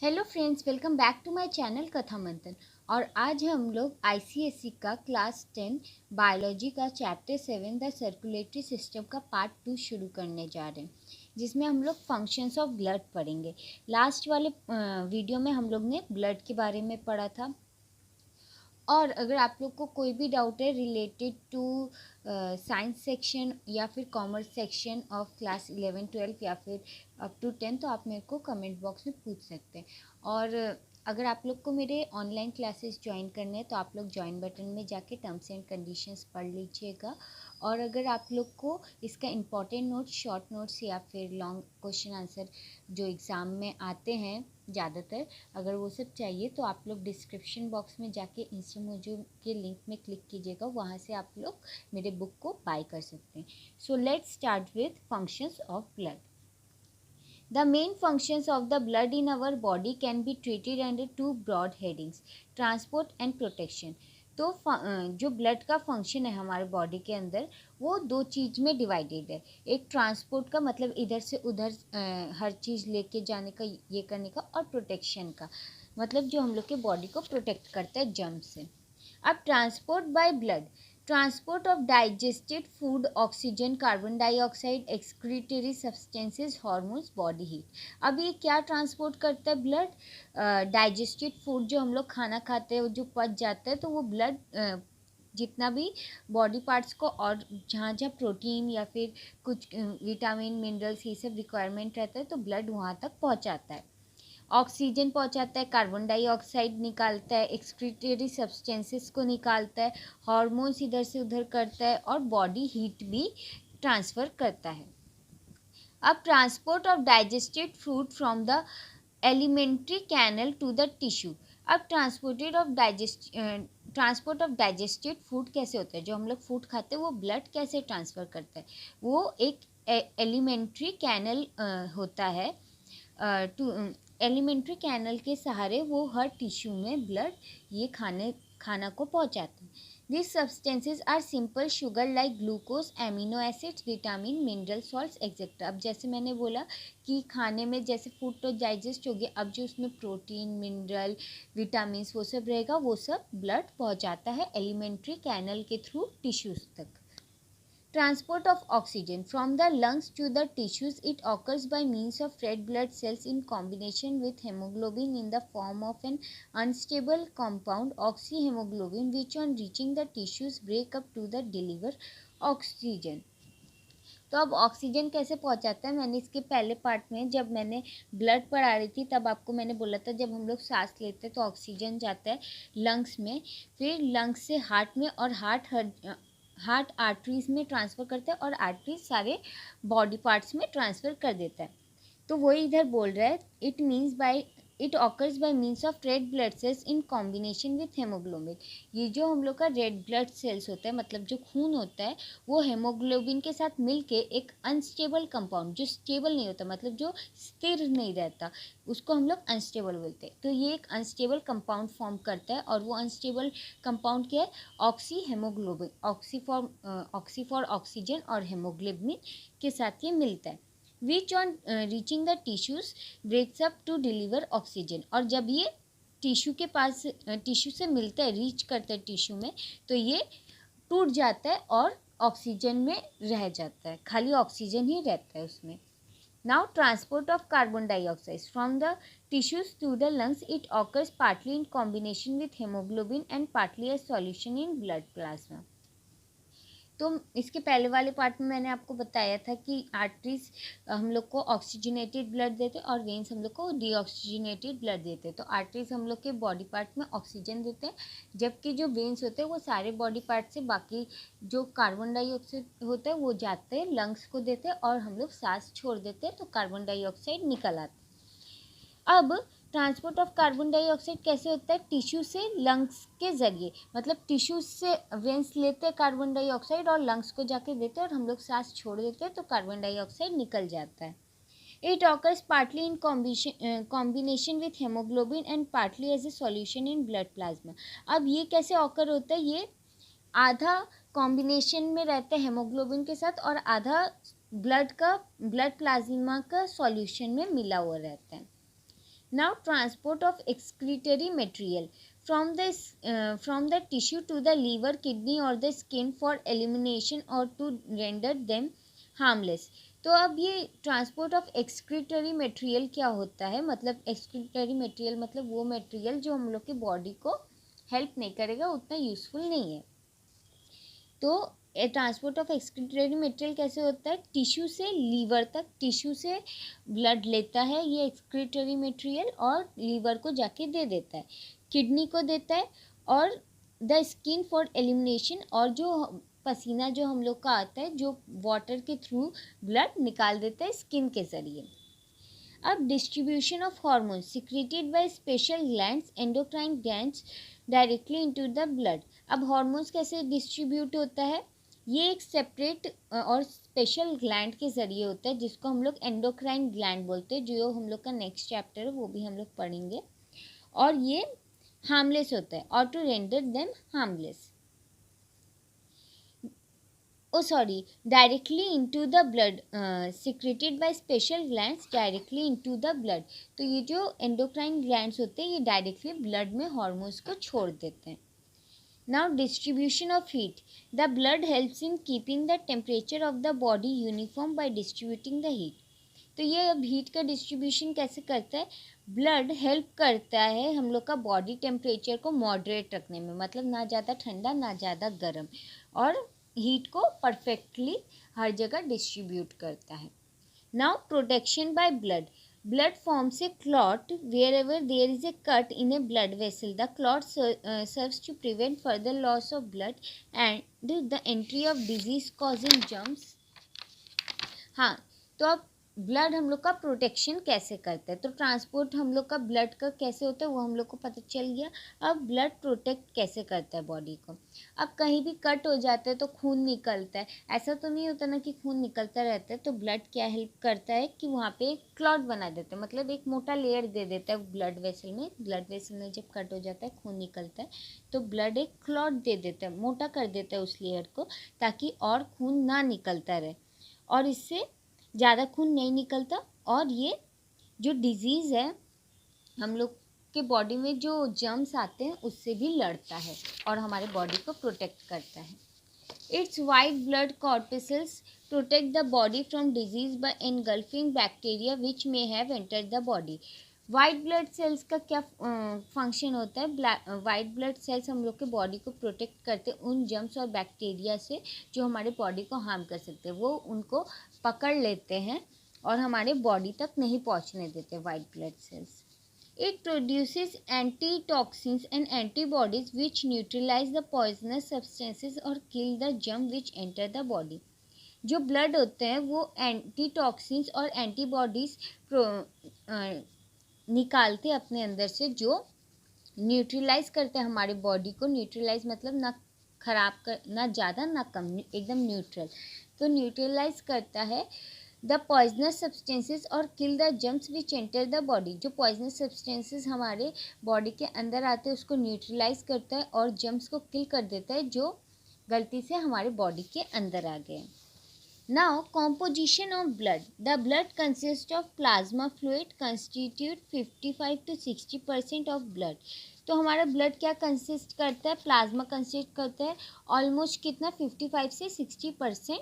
Hello friends, welcome back to my channel Katha Manthan. और आज हम लोग आईसीएसई का क्लास 10 बायोलॉजी का चैप्टर 7 द सर्कुलेटरी सिस्टम का पार्ट 2 शुरू करने जा रहे हैं, जिसमें हम लोग फंक्शंस ऑफ ब्लड पढ़ेंगे। लास्ट वाले वीडियो में हम लोग ने ब्लड के बारे में पढ़ा था। और अगर आप लोग को कोई भी डाउट है रिलेटेड टू साइंस सेक्शन या फिर कॉमर्स सेक्शन ऑफ क्लास 11 12 या फिर अप टू 10, तो आप मेरे को कमेंट बॉक्स में पूछ सकते हैं। और अगर आप लोग को मेरे ऑनलाइन क्लासेस ज्वाइन करने हैं तो आप लोग ज्वाइन बटन में जाके टर्म्स एंड कंडीशंस पढ़ लीजिएगा। और अगर आप लोग को इसका इम्पॉर्टेंट नोट्स, शॉर्ट नोट्स या फिर लॉन्ग क्वेश्चन आंसर जो एग्ज़ाम में आते हैं ज़्यादातर, अगर वो सब चाहिए तो आप लोग डिस्क्रिप्शन बॉक्स में जाके इंस्टामोजो के लिंक में क्लिक कीजिएगा, वहाँ से आप लोग मेरे बुक को बाय कर सकते हैं। So let's start with functions of blood. The main functions of the blood in our body can be treated under two broad headings: transport and protection. तो जो ब्लड का फंक्शन है हमारे बॉडी के अंदर, वो दो चीज़ में डिवाइडेड है। एक ट्रांसपोर्ट का, मतलब इधर से उधर हर चीज़ लेके जाने का, ये करने का, और प्रोटेक्शन का, मतलब जो हम लोग के बॉडी को प्रोटेक्ट करता है जर्म से। अब transport by blood, transport of digested food, oxygen, carbon dioxide, excretory substances, hormones, body heat. अब ये क्या ट्रांसपोर्ट करता है ब्लड? डाइजेस्टेड फूड, जो हम लोग खाना खाते हैं, वो जो पच जाता है, तो वो ब्लड जितना भी बॉडी पार्ट्स को, और जहाँ जहाँ प्रोटीन या फिर कुछ विटामिन, मिनरल्स, ये सब रिक्वायरमेंट रहता है, तो ब्लड वहाँ तक पहुँचाता है। ऑक्सीजन पहुंचाता है, कार्बन डाइऑक्साइड निकालता है, एक्सक्रीटरी सब्सटेंसेस को निकालता है, हार्मोन्स इधर से उधर करता है, और बॉडी हीट भी ट्रांसफ़र करता है। अब transport of digested food from the alimentary canal to the tissue. अब ट्रांसपोर्ट ऑफ डाइजेस्टेड फूड कैसे होता है? जो हम लोग फूड खाते हैं वो ब्लड कैसे ट्रांसफ़र करता है? वो एक एलिमेंट्री कैनल होता है। एलिमेंट्री कैनल के सहारे वो हर टिश्यू में ब्लड ये खाना को पहुंचाते हैं। This substances are simple sugar like glucose, amino acids, vitamin, mineral salts etcetera. अब जैसे मैंने बोला कि खाने में जैसे फूड तो डाइजेस्ट हो गया, अब जो उसमें प्रोटीन, मिनरल, विटामिन वो सब रहेगा, वो सब ब्लड पहुंचाता है एलिमेंट्री कैनल के थ्रू टिश्यूज़ तक। Transport of oxygen from the lungs to the tissues, it occurs by means of red blood cells in combination with hemoglobin in the form of an unstable compound oxyhemoglobin, which on reaching the tissues break up to the deliver oxygen. तो अब oxygen कैसे पहुंचाता है? मैंने इसके पहले part में जब मैंने ब्लड पढ़ा रही थी तब आपको मैंने बोला था, जब हम लोग सांस लेते हैं तो ऑक्सीजन जाता है लंग्स में, फिर लंग्स से हार्ट में, और हार्ट आर्टरीज में ट्रांसफ़र करता है, और आर्टरीज सारे बॉडी पार्ट्स में ट्रांसफ़र कर देता है। तो वही इधर बोल रहा है, it occurs by means of red blood cells in combination with haemoglobin. ये जो हम लोग का रेड ब्लड सेल्स होता है, मतलब जो खून होता है, वो हेमोग्लोबिन के साथ मिलके एक अनस्टेबल कंपाउंड, जो स्टेबल नहीं होता, मतलब जो स्थिर नहीं रहता, उसको हम लोग अनस्टेबल बोलते हैं। तो ये एक अनस्टेबल कंपाउंड फॉर्म करता है, और वो अनस्टेबल कंपाउंड क्या है? Oxy hemoglobin. Oxy for oxygen और हेमोग्लोबिन के साथ ये मिलता है। Which on reaching the tissues breaks up to deliver oxygen. और जब ये टिश्यू के पास, टिश्यू से मिलता है, रीच करता है टिश्यू में, तो ये टूट जाता है और ऑक्सीजन में रह जाता है, खाली ऑक्सीजन ही रहता है उसमें। Now transport of carbon dioxide from the tissues to the lungs, it occurs partly in combination with hemoglobin and partly as solution in blood plasma. तो इसके पहले वाले पार्ट में मैंने आपको बताया था कि आर्टरीज हम लोग को ऑक्सीजनेटेड ब्लड देते और वेन्स हम लोग को डीऑक्सीजनेटेड ब्लड देते। तो आर्टरीज हम लोग के बॉडी पार्ट में ऑक्सीजन देते हैं, जबकि जो वेन्स होते हैं वो सारे बॉडी पार्ट से बाकी जो कार्बन डाइऑक्साइड होता है वो जाते हैं लंग्स को देते हैं, और हम लोग सांस छोड़ देते हैं तो कार्बन डाइऑक्साइड निकल आता है। अब ट्रांसपोर्ट ऑफ कार्बन डाइऑक्साइड कैसे होता है? टिश्यू से लंग्स के ज़रिए, मतलब टिश्यू से वेंस लेते हैं कार्बन डाइऑक्साइड और लंग्स को जाके देते हैं, और हम लोग सांस छोड़ देते हैं तो कार्बन डाइऑक्साइड निकल जाता है। It occurs partly in combination with haemoglobin and partly as a solution in blood plasma. अब ये कैसे ऑकर होता है? ये आधा कॉम्बिनेशन में रहता है हेमोग्लोबिन के साथ, और आधा ब्लड प्लाज्मा का सॉल्यूशन में मिला हुआ रहता है। Now transport of excretory material from the tissue to the liver, kidney or the skin for elimination or to render them harmless. तो अब ये ट्रांसपोर्ट ऑफ एक्सक्रीटरी मटेरियल क्या होता है, मतलब एक्सक्रीटरी मटेरियल मतलब वो मटेरियल जो हम लोग की बॉडी को हेल्प नहीं करेगा, उतना यूज़फुल नहीं है। तो ट्रांसपोर्ट ऑफ एक्सक्रीटरी मटेरियल कैसे होता है, टिश्यू से लीवर तक, टिश्यू से ब्लड लेता है ये एक्सक्रीटरी मटेरियल और लीवर को जाके दे देता है, किडनी को देता है और द स्किन फॉर एलिमिनेशन, और जो पसीना जो हम लोग का आता है जो वाटर के थ्रू ब्लड निकाल देता है स्किन के ज़रिए। अब distribution of hormones secreted by special glands, endocrine glands directly into the blood. अब हार्मोन्स कैसे डिस्ट्रीब्यूट होता है, ये एक सेपरेट और स्पेशल ग्लैंड के ज़रिए होता है जिसको हम लोग एंडोक्राइन ग्लैंड बोलते हैं, जो हम लोग का नेक्स्ट चैप्टर है वो भी हम लोग पढ़ेंगे। और ये हार्मलेस होता है, और to render them harmless, directly into the blood, secreted by special glands directly into the blood. तो ये जो एंडोक्राइन ग्लैंड्स होते हैं ये डायरेक्टली ब्लड में हार्मोन्स को छोड़ देते हैं। Now distribution of heat. The blood helps in keeping the temperature of the body uniform by distributing the heat. तो ये अब हीट का डिस्ट्रीब्यूशन कैसे करता है, ब्लड हेल्प करता है हम लोग का बॉडी टेम्परेचर को मॉडरेट रखने में, मतलब ना ज़्यादा ठंडा ना ज़्यादा गर्म, और हीट को परफेक्टली हर जगह डिस्ट्रीब्यूट करता है। Now protection by blood. Blood forms a clot wherever there is a cut in a blood vessel. The clot serves to prevent further loss of blood and the entry of disease causing germs. हाँ, तो अब blood हम लोग का protection कैसे करता है, तो ट्रांसपोर्ट हम लोग का ब्लड का कैसे होता है वो हम लोग को पता चल गया। अब ब्लड प्रोटेक्ट कैसे करता है बॉडी को, अब कहीं भी कट हो जाता है तो खून निकलता है, ऐसा तो नहीं होता ना कि खून निकलता रहता है, तो ब्लड क्या हेल्प करता है कि वहाँ पे एक क्लॉट बना देता है, मतलब एक मोटा लेयर दे देता है ब्लड वेसल में। ब्लड वेसल में जब कट हो जाता है खून निकलता है तो ब्लड एक क्लॉट दे देता है, मोटा कर देता है उस लेयर को, ताकि और खून ना निकलता रहे, और इससे ज़्यादा खून नहीं निकलता, और ये जो डिज़ीज़ है हम लोग के बॉडी में जो जर्म्स आते हैं उससे भी लड़ता है और हमारे बॉडी को प्रोटेक्ट करता है। It's white blood corpuscles protect the body from disease bye engulfing bacteria which may have entered the body. White blood cells का क्या फंक्शन होता है, वाइट ब्लड सेल्स हम लोग के बॉडी को प्रोटेक्ट करते हैं उन जर्म्स और बैक्टीरिया से जो हमारे बॉडी को हार्म कर सकते हैं, वो उनको पकड़ लेते हैं और हमारे बॉडी तक नहीं पहुंचने देते white blood cells. It produces antitoxins and antibodies which neutralize the poisonous substances or kill the germ which enter the body. जो ब्लड होते हैं वो एंटीटॉक्सिन्स और एंटीबॉडीज़ निकालते हैं अपने अंदर से, जो न्यूट्रलाइज करते हैं हमारे बॉडी को। न्यूट्रलाइज मतलब ना खराब कर, ना ज़्यादा ना कम, एकदम न्यूट्रल। तो न्यूट्रलाइज करता है द पॉइजनस सब्सटेंसेस और kill the germs which enter the body. जो पॉइजनस सब्सटेंसेस हमारे बॉडी के अंदर आते हैं उसको न्यूट्रलाइज करता है और जर्म्स को किल कर देता है जो गलती से हमारे बॉडी के अंदर आ गए। Now, composition of blood. The blood consists of plasma fluid constitute 55 to 60% of blood. तो हमारा ब्लड क्या कंसिस्ट करता है, प्लाज्मा कंसिस्ट करता है, ऑलमोस्ट कितना 55 से 60%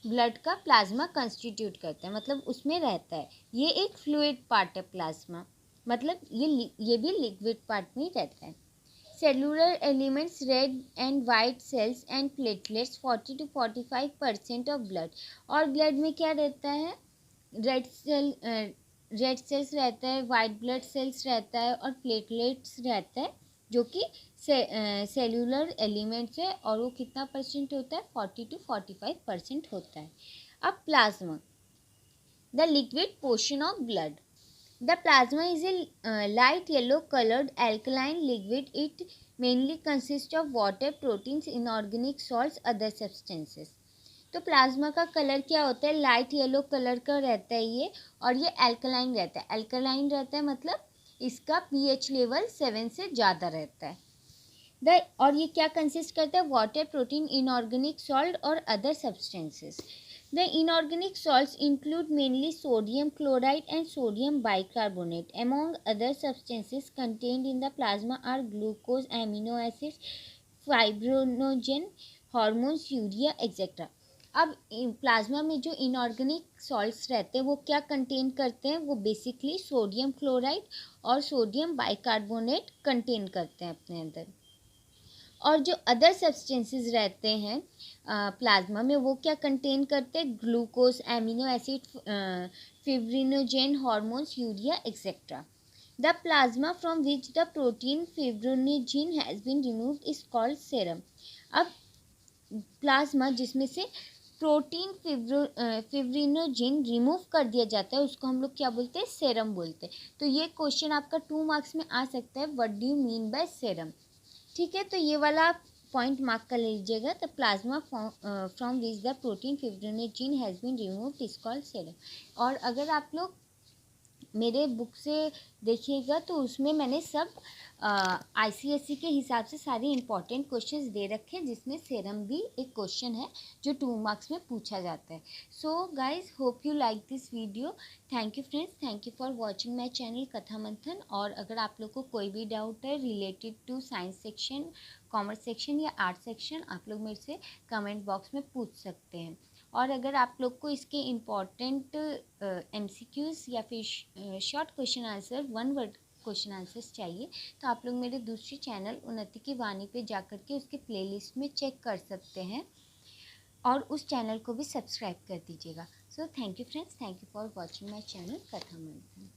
ब्लड का प्लाज्मा कंस्टिट्यूट करता है, मतलब उसमें रहता है। ये एक फ्लूइड पार्ट है प्लाज्मा, मतलब ये भी लिक्विड पार्ट में ही रहता है। Cellular elements, red and white cells and platelets 40 to 45% of blood. और ब्लड में क्या रहता है, रेड सेल्स रहता है, वाइट ब्लड सेल्स रहता है और प्लेटलेट्स रहता है, जो कि सेलुलर एलिमेंट्स है, और वो कितना परसेंट होता है, 40 to 45% होता है। अब plasma, the liquid portion of blood. The plasma is a light yellow colored alkaline liquid. It mainly consists of water, proteins, inorganic salts, other substances. तो प्लाज्मा का कलर क्या होता है, लाइट येलो कलर का रहता है ये, और ये अल्कलाइन रहता है। अल्कलाइन रहता है मतलब इसका पीएच लेवल 7 से ज़्यादा रहता है। और ये क्या कंसिस्ट करता है, वाटर, प्रोटीन, इनऑर्गेनिक सॉल्ट और other substances. The inorganic salts include mainly sodium chloride and sodium bicarbonate. Among other substances contained in the plasma are glucose, amino acids, fibrinogen, hormones, urea etcetera. अब plasma में जो inorganic salts रहते हैं वो क्या contain करते हैं, वो बेसिकली सोडियम क्लोराइड और सोडियम बाइकार्बोनेट कंटेन करते हैं अपने अंदर. और जो अदर सब्सटेंसेस रहते हैं प्लाज्मा में वो क्या कंटेन करते हैं, glucose, amino acid, fibrinogen, hormones, urea etcetera. The plasma from which the protein fibrinogen has been removed is called serum. अब प्लाज्मा जिसमें से प्रोटीन फिब्रिनोजेन रिमूव कर दिया जाता है उसको हम लोग क्या बोलते हैं, सेरम बोलते हैं. तो ये क्वेश्चन आपका 2 मार्क्स में आ सकता है, what do you mean by serum. ठीक है, तो ये वाला पॉइंट मार्क कर लीजिएगा. The plasma from which the protein fibrinogen has been removed is called serum. और अगर आप लोग मेरे बुक से देखिएगा तो उसमें मैंने सब आईसीएसई के हिसाब से सारे इंपॉर्टेंट क्वेश्चंस दे रखे हैं, जिसमें सेरम भी एक क्वेश्चन है जो 2 मार्क्स में पूछा जाता है. So guys, hope you like this video. Thank you friends, thank you for watching my channel Katha Manthan. और अगर आप लोग को कोई भी डाउट है related to science section, commerce section या आर्ट सेक्शन, आप लोग मेरे से कमेंट बॉक्स में पूछ सकते हैं. और अगर आप लोग को इसके इम्पॉर्टेंट एमसीक्यूज़ या फिर short question answer, 1 word question answers चाहिए तो आप लोग मेरे दूसरे चैनल उन्नति की वाणी पे जा कर के उसके प्लेलिस्ट में चेक कर सकते हैं और उस चैनल को भी सब्सक्राइब कर दीजिएगा. So thank you friends, thank you for watching my channel Katha मंथन.